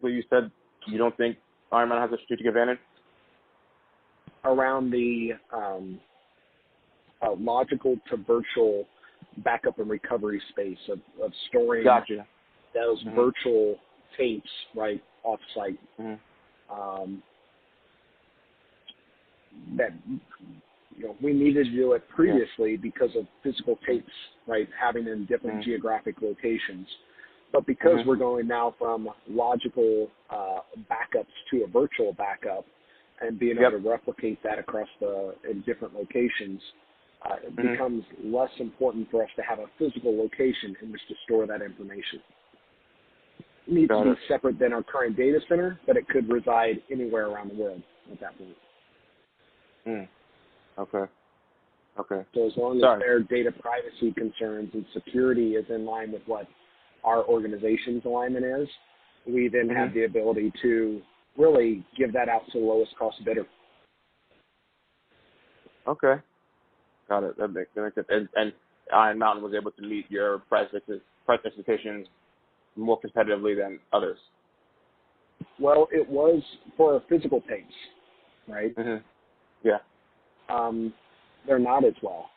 specifically you said you don't think Iron Mountain has a strategic advantage? Around the logical to virtual backup and recovery space of storing Gotcha. those virtual tapes, right, off-site. That we needed to do it previously because of physical tapes, right, having in different geographic locations. But because we're going now from logical backups to a virtual backup and being able to replicate that across in different locations, it becomes less important for us to have a physical location in which to store that information. It needs to be separate than our current data center, but it could reside anywhere around the world at that point. Okay. So as long as their data privacy concerns and security is in line with what our organization's alignment is, we then have the ability to really give that out to the lowest cost bidder. Okay. Got it. That makes sense. And Iron Mountain was able to meet your price expectations more competitively than others. Well, it was for physical tapes, right? Yeah. They're not as well,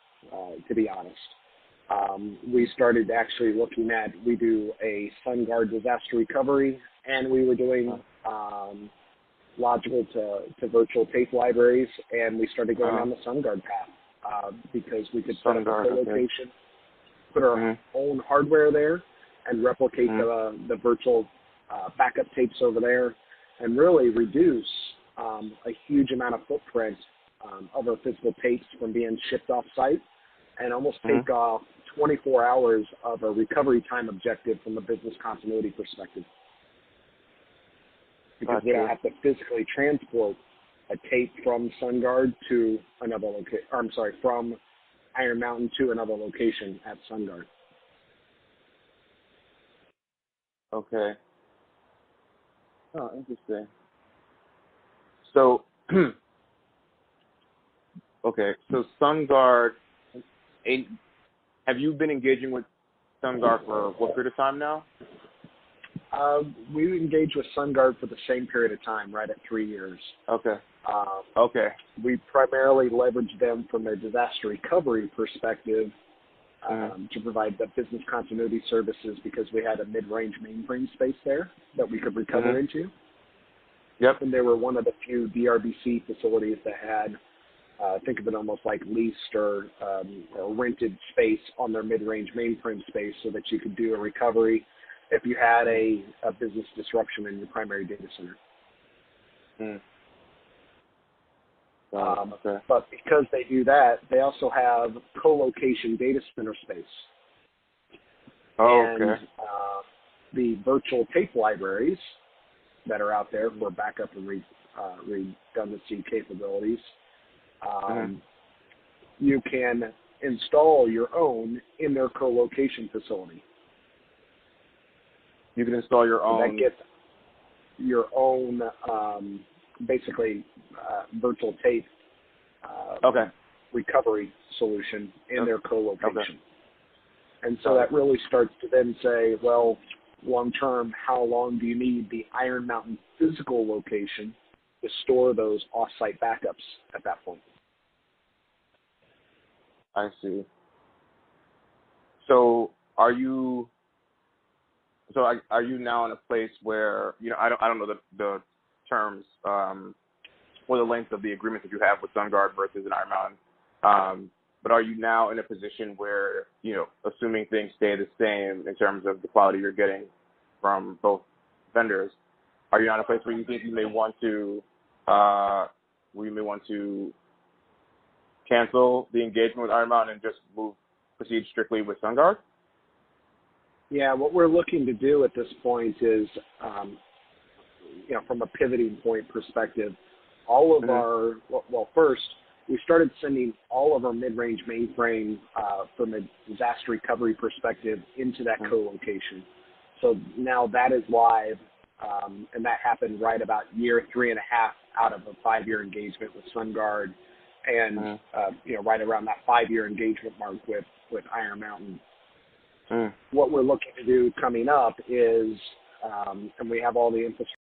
to be honest. We started actually looking at, we do a SunGuard disaster recovery, and we were doing logical to virtual tape libraries, and we started going down the SunGuard path because we could set up a co-location, put our own hardware there, and replicate the virtual backup tapes over there, and really reduce a huge amount of footprint of our physical tapes from being shipped off-site, and almost take off 24 hours of a recovery time objective from a business continuity perspective. Because we don't have to physically transport a tape from SunGuard to another location, from Iron Mountain to another location at SunGuard. Okay. Oh, interesting. So, okay, so SunGuard, have you been engaging with SunGuard for what period of time now? We engaged with SunGuard for the same period of time, right at 3 years. Okay. We primarily leveraged them from a disaster recovery perspective to provide the business continuity services because we had a mid-range mainframe space there that we could recover into. Yep. And they were one of the few DRBC facilities that had, think of it almost like leased or rented space on their mid-range mainframe space so that you could do a recovery if you had a business disruption in your primary data center. But because they do that, they also have co-location data center space. And the virtual tape libraries that are out there for backup and redundancy capabilities, you can install your own in their co-location facility. You can install your own. That gets your own, basically, virtual tape recovery solution in their co-location. And so that really starts to then say, well, long term, how long do you need the Iron Mountain physical location to store those off-site backups at that point? I see. So are you now in a place where, I don't know the terms or the length of the agreement that you have with SunGuard versus an Iron Mountain, but are you now in a position where, assuming things stay the same in terms of the quality you're getting from both vendors, are you now in a place where you think you may want to cancel the engagement with Iron Mountain and just proceed strictly with SunGuard? Yeah, what we're looking to do at this point is, from a pivoting point perspective, all of our, first, we started sending all of our mid-range mainframe from a disaster recovery perspective into that co-location. So now that is live, and that happened right about year 3.5 out of a 5-year engagement with SunGuard, and right around that 5-year engagement mark with Iron Mountain. What we're looking to do coming up is and we have all the infrastructure